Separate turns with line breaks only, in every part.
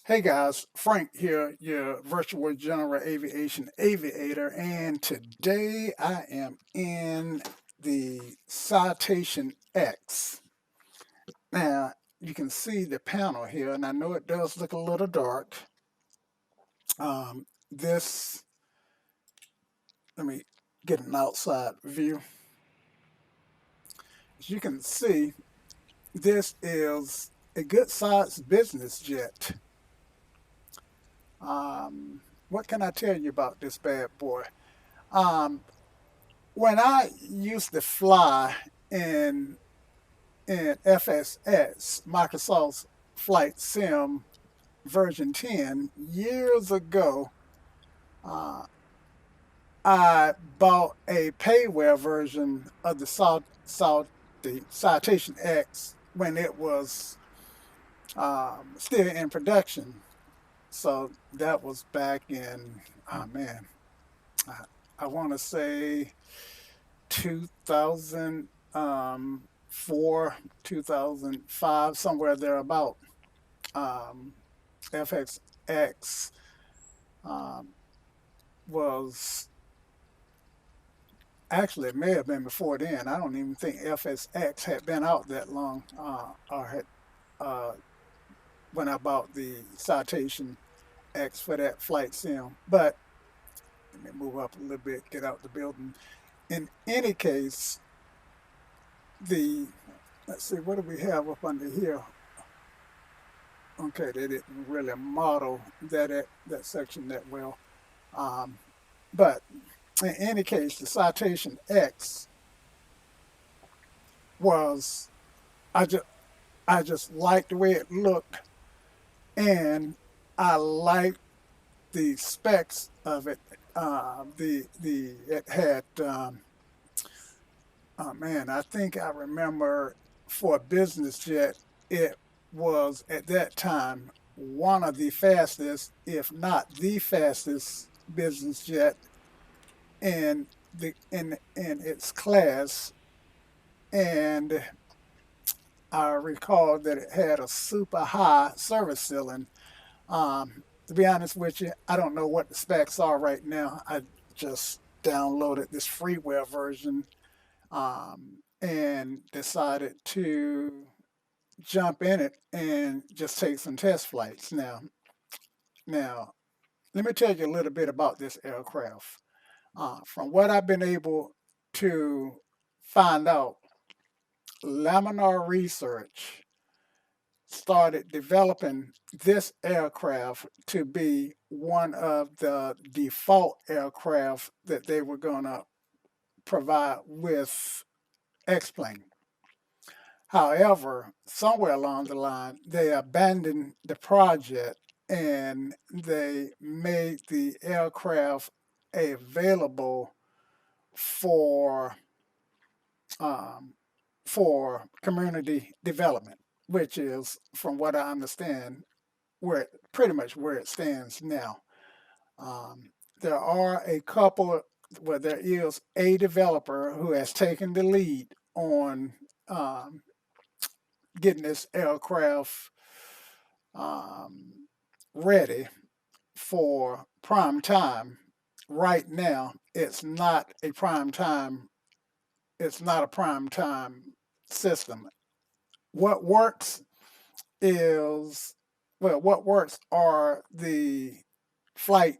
Hey guys, Frank here, your virtual general aviation aviator, and today I am in the Citation X. Now, you can see the panel here, and I know it does look a little dark. This, let me get an outside view. As you can see, this is a good sized business jet. What can I tell you about this bad boy? Um, when I used to fly in in FSX, Microsoft's Flight Sim version 10 years ago, uh, I bought a payware version of the Citation X when it was still in production. So that was back in, oh man, I, I want to say 2004, 2005, somewhere thereabout. Um, FXX um, was actually, it may have been before then. I don't even think FSX had been out that long, or had uh, when I bought the Citation X for that flight sim. But let me move up a little bit, get out the building. In any case, the let's see, what do we have up under here? Okay, they didn't really model that section that well. Um, but in any case, the Citation X was I just I just liked the way it looked, and I liked the specs of it. The it had oh man, I think I remember for a business jet, it was at that time one of the fastest, if not the fastest, business jet in its class. And I recall that it had a super high service ceiling. To be honest with you, I don't know what the specs are right now. I just downloaded this freeware version and decided to jump in it and just take some test flights. Now, let me tell you a little bit about this aircraft. From what I've been able to find out, Laminar Research started developing this aircraft to be one of the default aircraft that they were going to provide with X-Plane. However, somewhere along the line, they abandoned the project and they made the aircraft available for um, for community development, which is, from what I understand, pretty much where it stands now. Um, there are a couple, well, there is a developer who has taken the lead on getting this aircraft um, ready for prime time. Right now, it's not a prime time. It's not a prime time system. What works is what works are the flight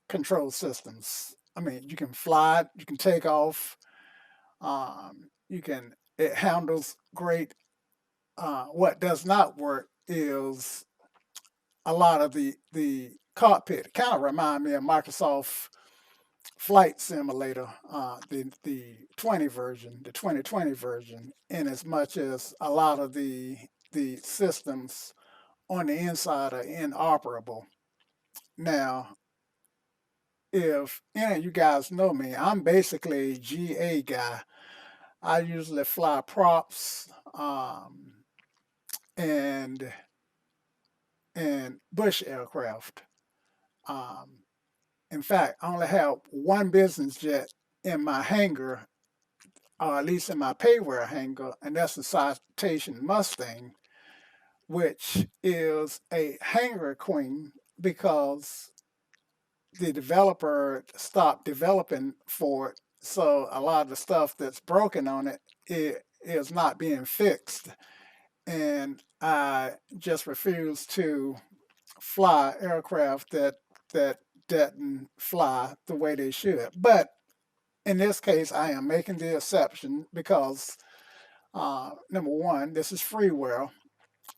control systems. I mean, you can fly it, you can take off, you can. It handles great. What does not work is a lot of the cockpit. Kind of remind me of Microsoft Flight Simulator, the 20 version, the 2020 version, in as much as a lot of the systems on the inside are inoperable. Now, if any of you guys know me, I'm basically a GA guy. I usually fly props and bush aircraft. Um, in fact, I only have one business jet in my hangar, or at least in my payware hangar, and that's the Citation Mustang. which is a hangar queen because the developer stopped developing for it. So a lot of the stuff that's broken on it is not being fixed. And I just refuse to fly aircraft that didn't fly the way they should. But in this case, I am making the exception because number one, this is freeware,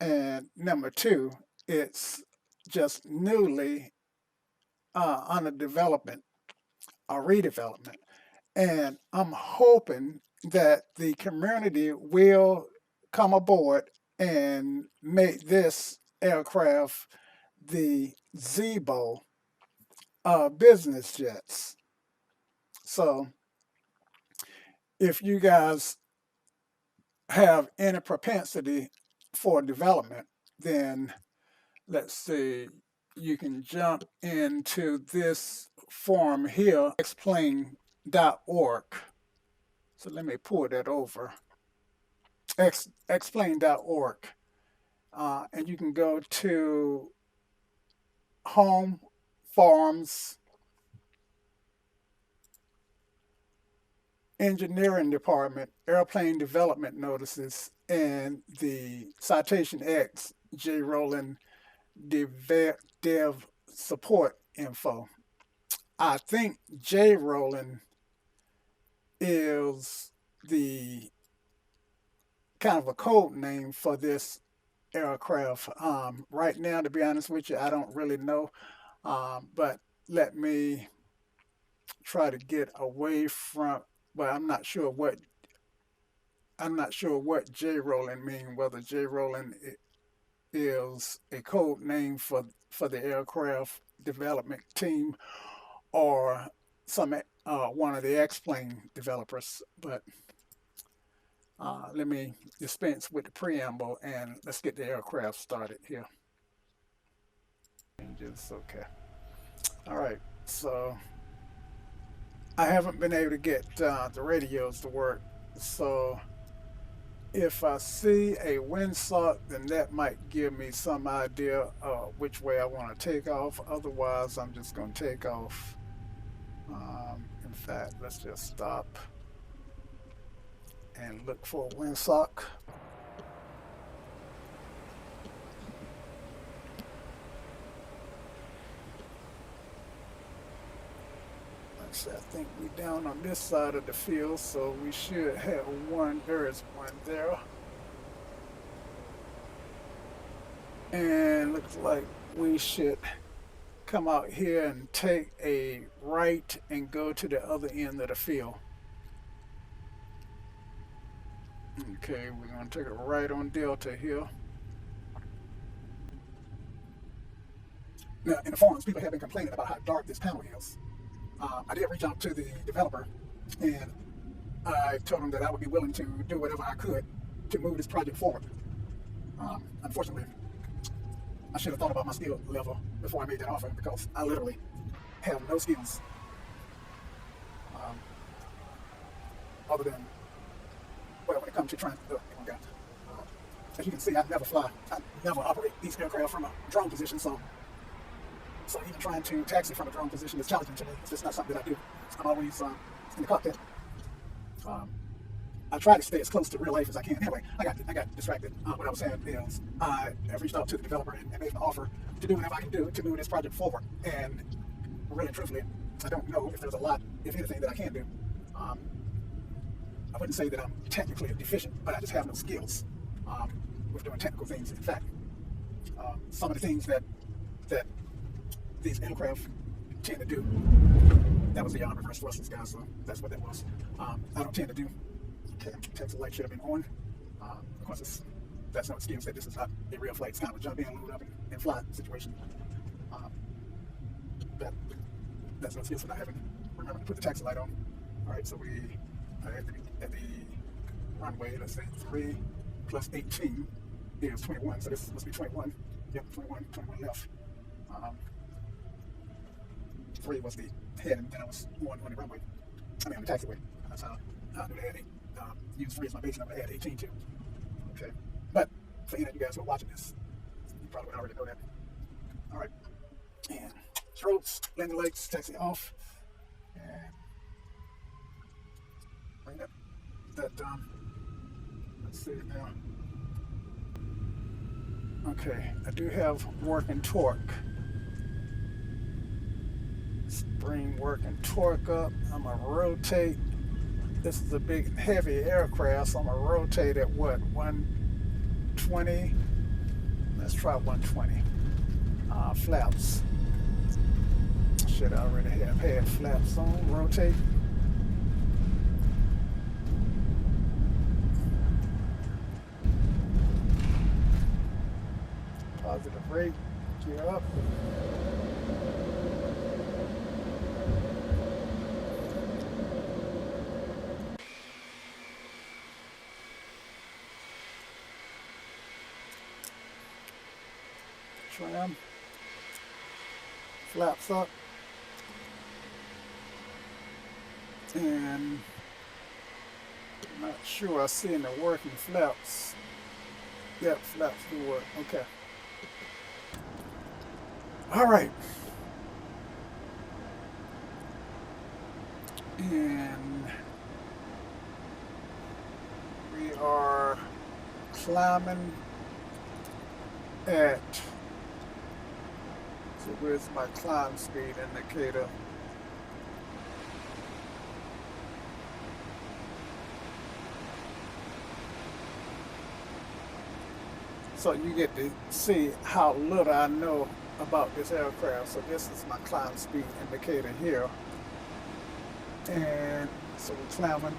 and number two, it's just newly under development or redevelopment. And I'm hoping that the community will come aboard and make this aircraft the Zebo business jets. So if you guys have any propensity for development, then let's see, you can jump into this form here, explain.org. So let me pull that over, explain.org. And you can go to home, farms, engineering department, airplane development notices, and the Citation X J. Rollon dev support info. I think J. Rollon is the kind of a code name for this aircraft. Right now, to be honest with you, I don't really know. But let me try to get away from. But I'm not sure what J. Rollon means. Whether J. Rollon is a code name for the aircraft development team or some one of the X-plane developers. But let me dispense with the preamble and let's get the aircraft started here. Just okay. All right. So I haven't been able to get the radios to work. So if I see a windsock, then that might give me some idea which way I want to take off. Otherwise, I'm just going to take off. In fact, let's just stop and look for a windsock. I think we're down on this side of the field, so we should have one. There is one there. And looks like we should come out here and take a right and go to the other end of the field. Okay, we're going to take a right on Delta here. Now, in the forums, people have been complaining about how dark this panel is. I did reach out to the developer and I told him that I would be willing to do whatever I could to move this project forward. Unfortunately, I should have thought about my skill level before I made that offer because I literally have no skills other than, well, when it comes to trying to, oh God. As you can see, I never operate these aircraft from a drone position, so even trying to taxi from a drone position is challenging to me. It's just not something that I do. I'm always in the cockpit. I try to stay as close to real life as I can. Anyway, I got distracted. What I was saying is I have reached out to the developer and made an offer to do whatever I can do to move this project forward. And really and truthfully, I don't know if there's a lot, if anything, that I can do. I wouldn't say that I'm technically deficient, but I just have no skills with doing technical things. In fact, some of the things that these aircraft tend to do. That was the reverse thrusters, guys, so that's what that was. I don't tend to do. Okay, taxi light should have been on. Of course, that's no excuse that this is not a real flight. It's kind of a jump in, load up, and fly situation. That's no excuse for not having remember to put the taxi light on. All right, so we are at the runway. Let's say 3 plus 18 is 21. So this must be 21. Yep, 21 left. 3 was the head, and then I was on the runway. I mean, on the taxiway. That's how I knew they had use 3 as my base number. I had 18 too. Okay. But for any of you guys who are watching this, already know that. All right. And strobes, landing lights, taxi off. And bring that done. Let's see it now. Okay, I do have working torque. Let's bring working torque up. I'm gonna rotate. This is a big, heavy aircraft, so I'm gonna rotate at what, 120? Let's try 120. Flaps. Should already have had flaps on. Rotate. Positive rate. Gear up. Trim. Flaps up. And I'm not sure I see any working flaps. Yep, flaps do work. Okay. All right. And we are climbing at, so where's my climb speed indicator? So you get to see how little I know about this aircraft. So this is my climb speed indicator here. And so we're climbing.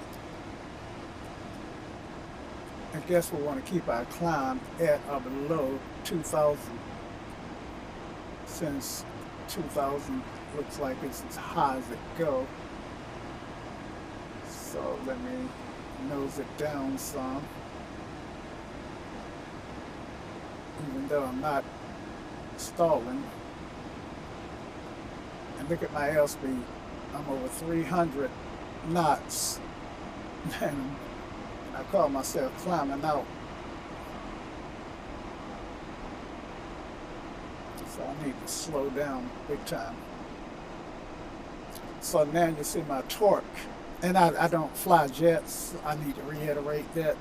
I guess we want to keep our climb at or below 2,000. Since 2,000 looks like it's as high as it go. So let me nose it down some. Even though I'm not stalling. And look at my airspeed. I'm over 300 knots. And I call myself climbing out. So I need to slow down big time. So now you see my torque. And I don't fly jets. I need to reiterate that.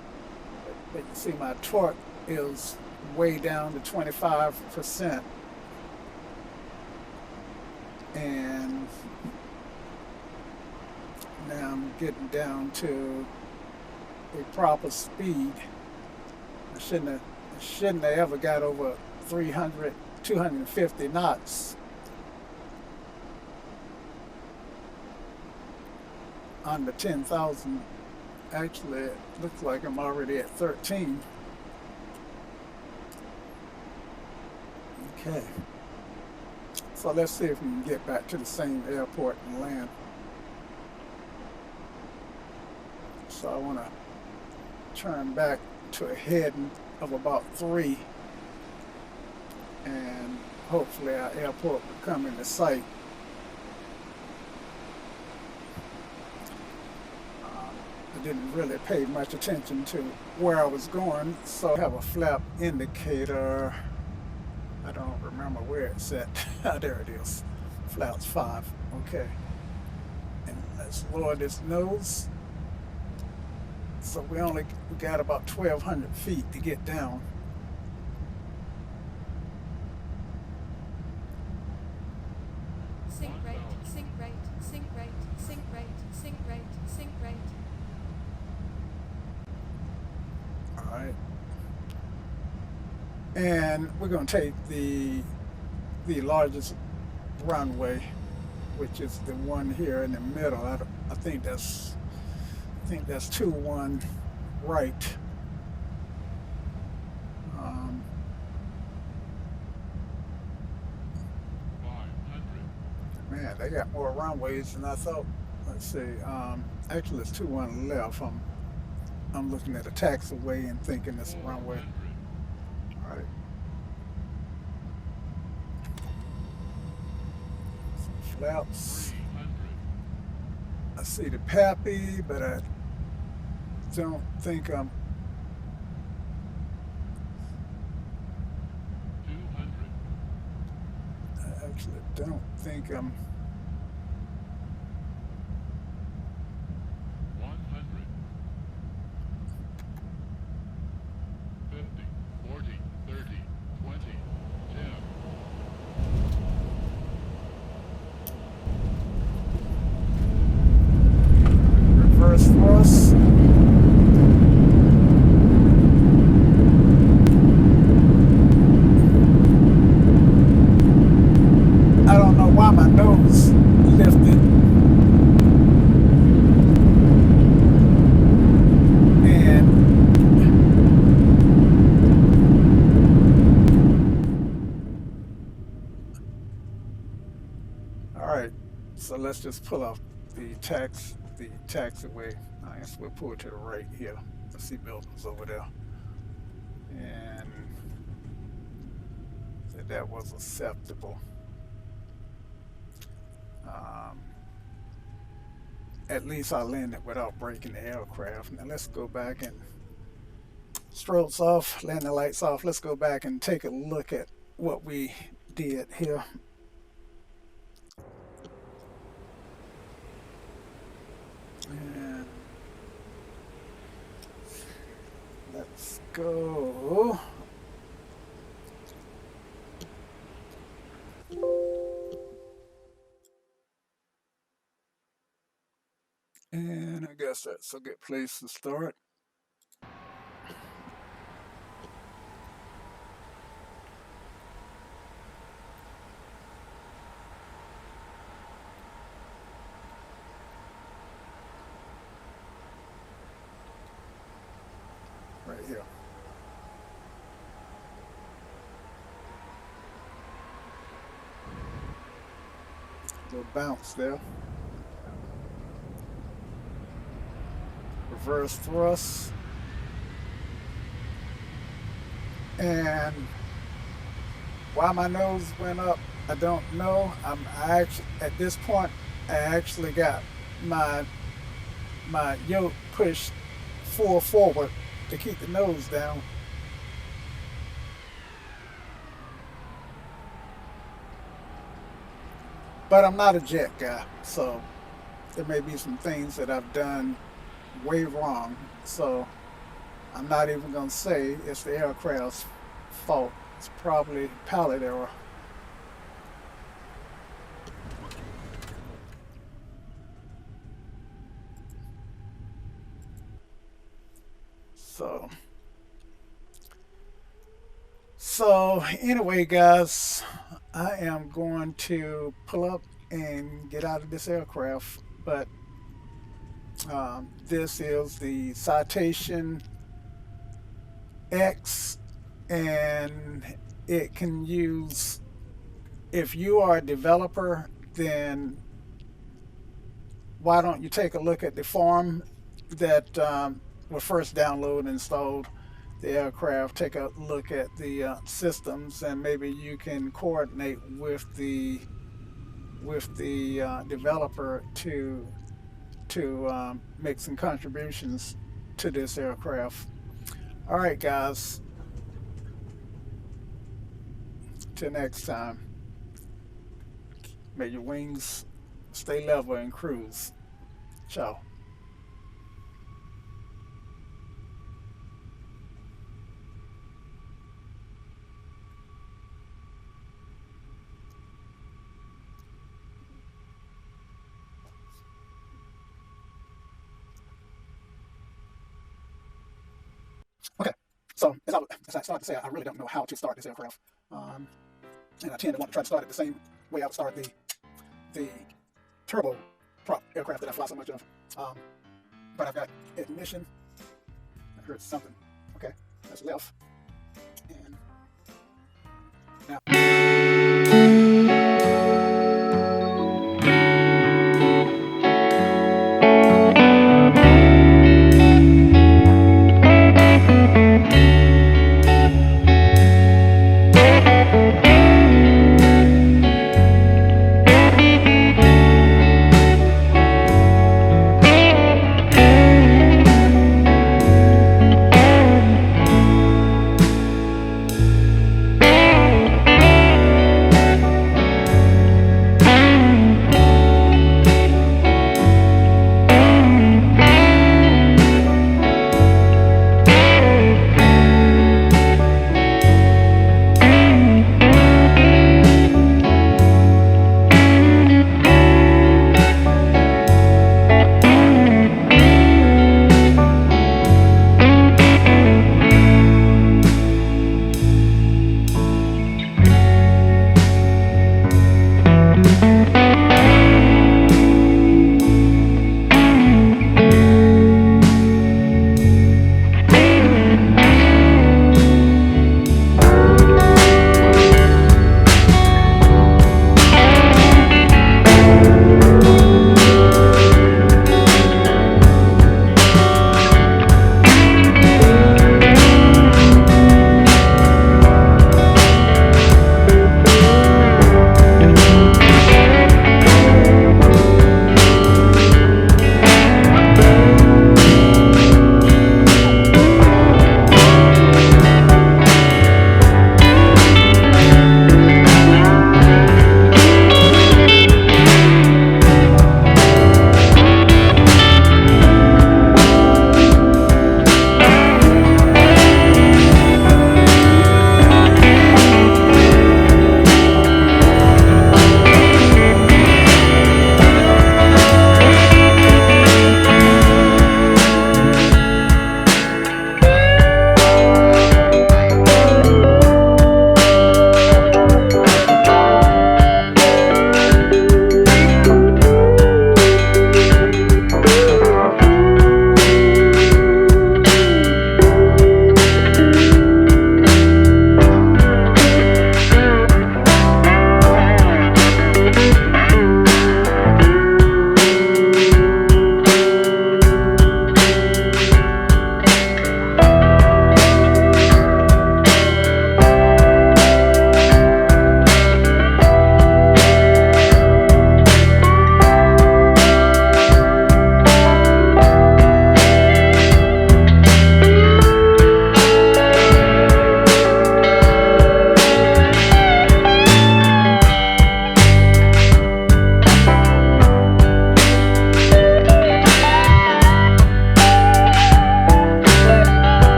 But you see my torque is way down to 25%. And now I'm getting down to a proper speed. I shouldn't have ever got over 300, 250 knots. Under 10,000. Actually, it looks like I'm already at 13. Okay. So let's see if we can get back to the same airport and land. So I want to turn back to a heading of about 3. And hopefully our airport will come into sight. I didn't really pay much attention to where I was going, so I have a flap indicator. I don't remember where it's at. There it is. Flaps 5. Okay. And let's lower this nose. So we got about 1,200 feet to get down.
Sync rate, sync rate, sync rate, sync rate, sync rate, sync rate.
All right. And we're going to take the largest runway, which is the one here in the middle. I think that's 2-1 right. Man, they got more runways than I thought. Let's see. Actually, it's 2-1 left. I'm looking at a taxiway and thinking it's a runway. All right. Some flaps. I see the Pappy, but I don't think I'm actually don't think I'm.
100, 50, 40, 30, 20, 10.
Reverse thrust. I don't know why my nose lifted. And all right, so let's just pull off the taxiway. I guess we'll pull to the right here. I see buildings over there. And said that was acceptable. Um, at least I landed without breaking the aircraft. Now let's go back and strobes off, landing lights off. Let's go back and take a look at what we did here. And let's go. And I guess that's a good place to start. Right here. Little bounce there. Reverse thrust. And why my nose went up, I don't know. I actually, at this point, I actually got my yoke pushed full forward to keep the nose down. But I'm not a jet guy, so there may be some things that I've done way wrong. So I'm not even going to say it's the aircraft's fault. It's probably pilot error. So anyway, guys, I am going to pull up and get out of this aircraft. But this is the Citation X, and it can use, if you are a developer, then why don't you take a look at the form that will first download and installed the aircraft, take a look at the systems, and maybe you can coordinate with the developer to make some contributions to this aircraft. All right, guys. Till next time. May your wings stay level and cruise. Ciao. Okay, so as I started to say, I really don't know how to start this aircraft, and I tend to want to try to start it the same way I would start the turbo prop aircraft that I fly so much of. But I've got ignition. I heard something. Okay, that's left, and now.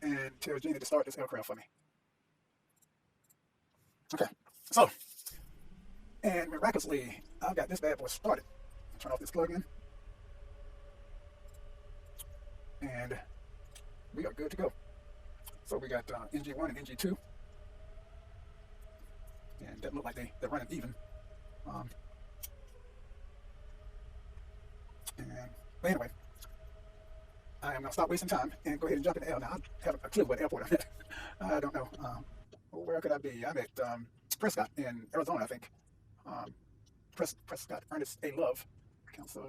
and tell Jeannie to start this aircraft for me. Okay, so, and miraculously, I've got this bad boy started. Turn off this plug-in, and we are good to go. So we got NG1 and NG2, and that look like they're running even. But anyway, I am going to stop wasting time and go ahead and jump in the air. Now, I have a clue what airport I'm at. I don't know. Where could I be? I'm at Prescott in Arizona, I think. Prescott, Ernest A. Love, Council